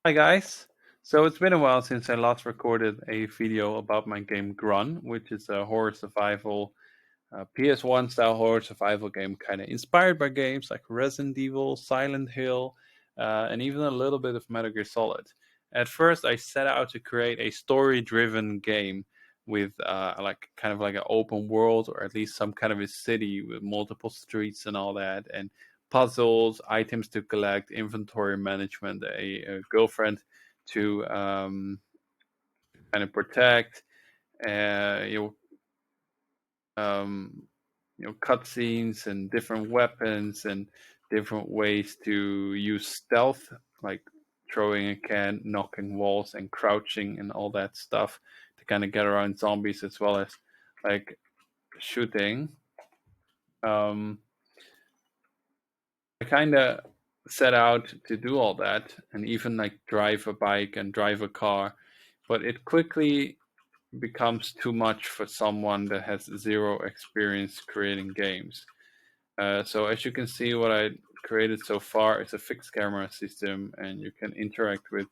Hi guys. So it's been a while since I last recorded a video about my game Grunn, which is a horror survival, PS1 style horror survival game, kind of inspired by games like Resident Evil, Silent Hill, and even a little bit of Metal Gear Solid. At first, I set out to create a story-driven game with like kind of like an open world, or at least some kind of a city with multiple streets and all that, and puzzles, items to collect, inventory management, a girlfriend to kind of protect, uh, you um, cutscenes and different weapons and different ways to use stealth, like throwing a can, knocking walls, and crouching and all that stuff to kind of get around zombies as well as like shooting. Um, I kind of set out to do all that and even like drive a bike and drive a car, but it quickly becomes too much for someone that has zero experience creating games. So as you can see, what I created so far is a fixed camera system, and you can interact with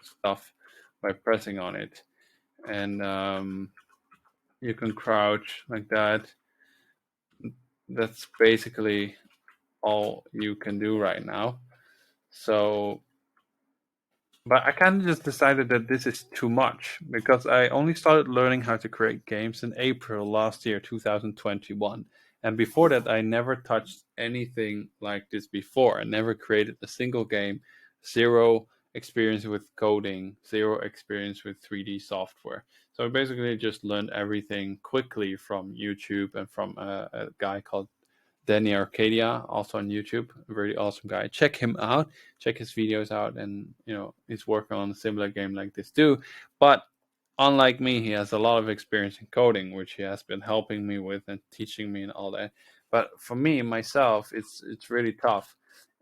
stuff by pressing on it, and you can crouch like that. That's basically all you can do right now. So but I kind of just decided that this is too much because I only started learning how to create games in April last year, 2021. And before that, I never touched anything like this before. I never created a single game, zero experience with coding, zero experience with 3D software. So I basically just learned everything quickly from YouTube and from a guy called Danny Arcadia, also on YouTube, a really awesome guy. Check him out, check his videos out, and he's working on a similar game like this too. But unlike me, he has a lot of experience in coding, which he has been helping me with and teaching me and all that. But for me myself, it's really tough,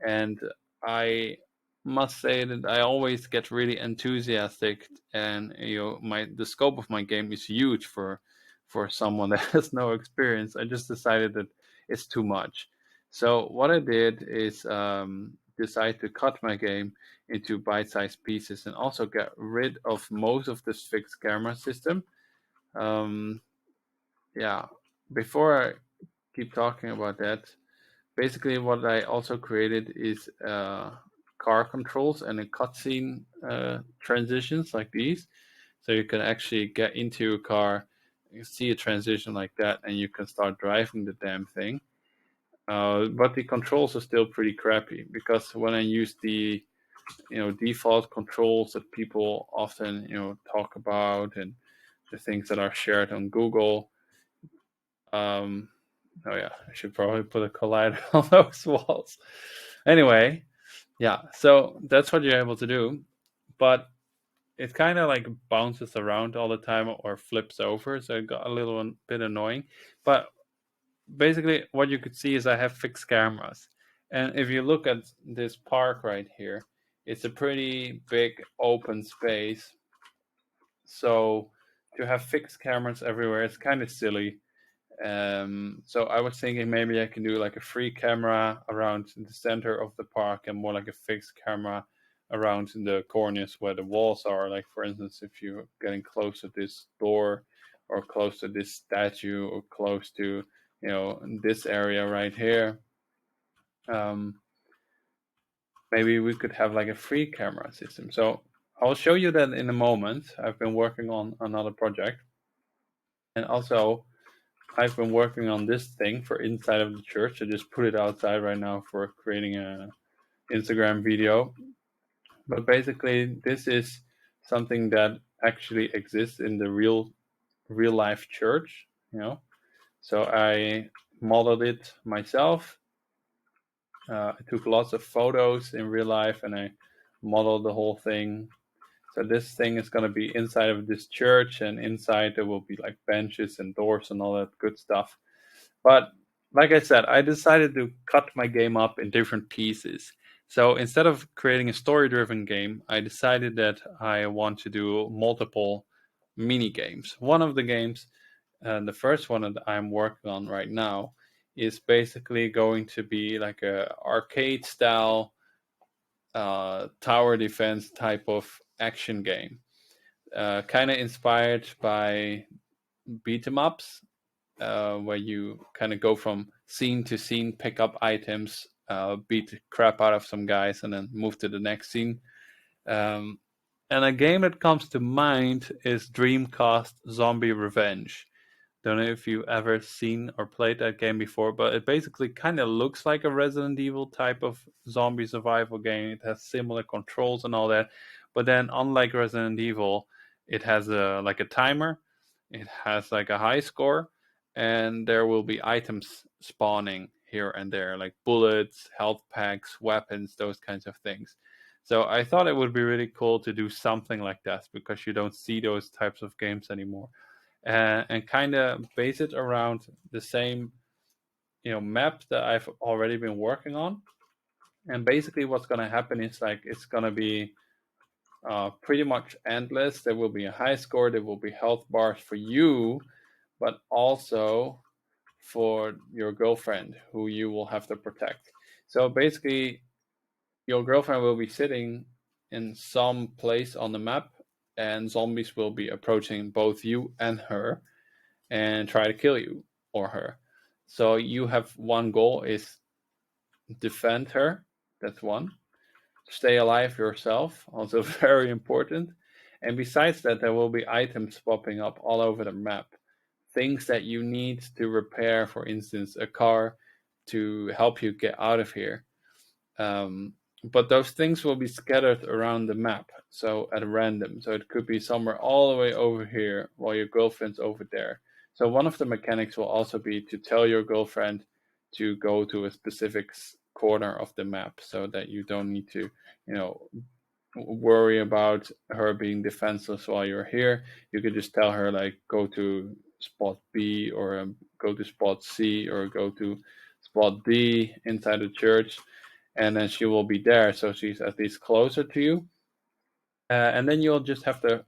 and I must say that I always get really enthusiastic, and my the scope of my game is huge for someone that has no experience. I just decided that it's too much. So what I did is decide to cut my game into bite-sized pieces and also get rid of most of this fixed camera system. Um, yeah, before I keep talking about that, basically what I also created is car controls and a cutscene transitions like these. So you can actually get into a car, you see a transition like that, and you can start driving the damn thing. But the controls are still pretty crappy because when I use the default controls that people often talk about and the things that are shared on Google. Um, oh yeah, I should probably put a collider on those walls. Anyway, yeah, so that's what you're able to do, but it kind of like bounces around all the time or flips over, so it got a little bit annoying. But basically, what you could see is I have fixed cameras, and if you look at this park right here, it's a pretty big open space. So to have fixed cameras everywhere, it's kind of silly. So I was thinking maybe I can do like a free camera around the center of the park and more like a fixed camera around in the corners where the walls are. Like for instance, if you're getting close to this door or close to this statue or close to this area right here, um, maybe we could have like a free camera system. So I'll show you that in a moment. I've been working on another project, and also I've been working on this thing for inside of the church. I just put it outside right now for creating a Instagram video. But basically, this is something that actually exists in the real life church. So I modeled it myself. I took lots of photos in real life, and I modeled the whole thing. So this thing is going to be inside of this church, and inside there will be like benches and doors and all that good stuff. But like I said, I decided to cut my game up in different pieces. So instead of creating a story driven game, I decided that I want to do multiple mini games. One of the games, the first one that I'm working on right now, is basically going to be like a arcade style tower defense type of action game, kind of inspired by beat 'em ups, where you kind of go from scene to scene, pick up items, beat the crap out of some guys, and then move to the next scene. Um, and a game that comes to mind is Dreamcast Zombie Revenge. Don't know if you ever seen or played that game before, but it basically kind of looks like a Resident Evil type of zombie survival game. It has similar controls and all that, but then unlike Resident Evil, it has a timer. It has like a high score, and there will be items spawning here and there, like bullets, health packs, weapons, those kinds of things. So I thought it would be really cool to do something like that because you don't see those types of games anymore, and kind of base it around the same map that I've already been working on. And basically, what's going to happen is like it's going to be pretty much endless. There will be a high score. There will be health bars for you, but also for your girlfriend, who you will have to protect. So basically, your girlfriend will be sitting in some place on the map, and zombies will be approaching both you and her and try to kill you or her. So you have one goal is defend her. That's one. Stay alive yourself, also very important. And besides that, there will be items popping up all over the map. Things that you need to repair, for instance, a car to help you get out of here. Um, but those things will be scattered around the map, so at random. So it could be somewhere all the way over here while your girlfriend's over there. So one of the mechanics will also be to tell your girlfriend to go to a specific corner of the map so that you don't need to, you know, worry about her being defenseless while you're here. You could just tell her like go to spot B or go to spot C or go to spot D inside the church, and then she will be there, so she's at least closer to you. And then you'll just have to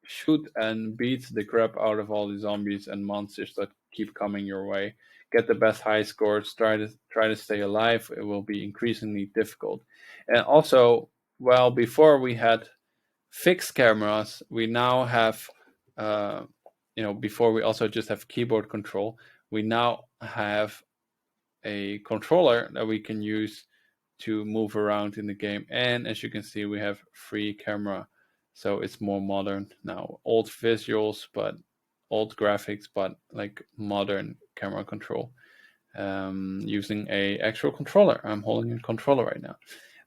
shoot and beat the crap out of all the zombies and monsters that keep coming your way. Get the best high scores. Try to stay alive. It will be increasingly difficult. And also, well, before we had fixed cameras, we now have, before we also just have keyboard control, we now have a controller that we can use to move around in the game. And as you can see, we have free camera, so it's more modern now. Old visuals, but old graphics, but like modern camera control, using a actual controller. I'm holding a controller right now.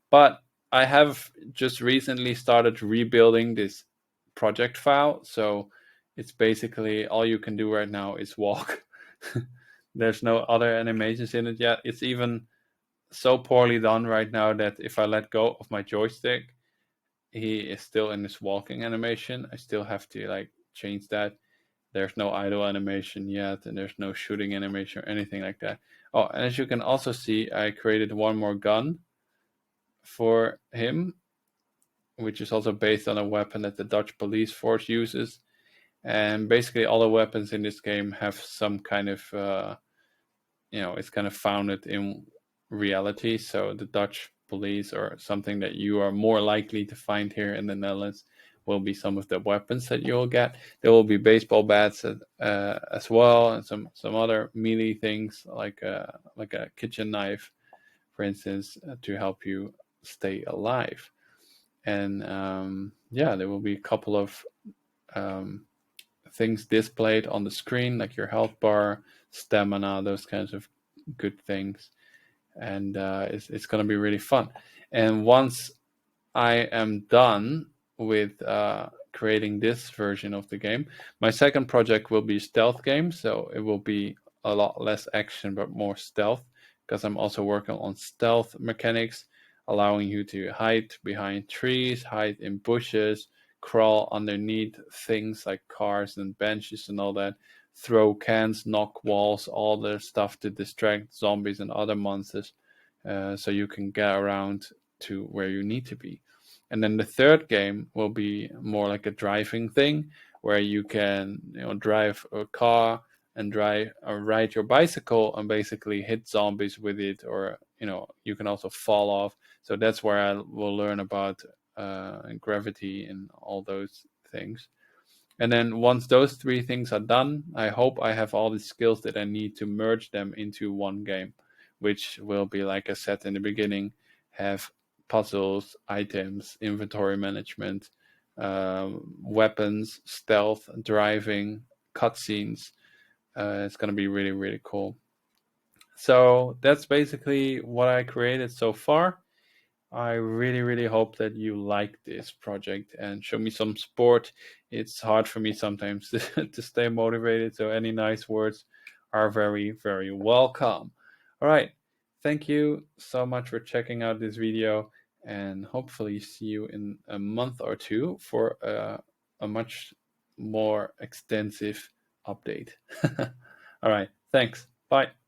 But I have just recently started rebuilding this project file, so it's basically all you can do right now is walk. There's no other animations in it yet. It's even so poorly done right now that if I let go of my joystick, he is still in this walking animation. I still have to like change that. There's no idle animation yet, and there's no shooting animation or anything like that. Oh, and as you can also see, I created one more gun for him, which is also based on a weapon that the Dutch police force uses. And basically, all the weapons in this game have some kind of, it's kind of founded in reality. So the Dutch police, or something that you are more likely to find here in the Netherlands, will be some of the weapons that you'll get. There will be baseball bats as well, and some other melee things like a kitchen knife, for instance, to help you stay alive. And there will be a couple of things displayed on the screen, like your health bar, stamina, those kinds of good things. And it's going to be really fun. And once I am done with creating this version of the game, my second project will be stealth game. So it will be a lot less action, but more stealth, because I'm also working on stealth mechanics, allowing you to hide behind trees, hide in bushes, crawl underneath things like cars and benches and all that, throw cans, knock walls, all the stuff to distract zombies and other monsters, so you can get around to where you need to be. And then the third game will be more like a driving thing, where you can drive a car and drive or ride your bicycle and basically hit zombies with it, or you can also fall off. So that's where I will learn about gravity and all those things. And then once those three things are done, I hope I have all the skills that I need to merge them into one game, which will be, like I said in the beginning, have puzzles, items, inventory management, weapons, stealth, driving, cutscenes. It's going to be really, really cool. So that's basically what I created so far. I really, really hope that you like this project and show me some support. It's hard for me sometimes to stay motivated, so any nice words are very, very welcome. All right. Thank you so much for checking out this video, and hopefully see you in a month or two for a much more extensive update. All right. Thanks. Bye.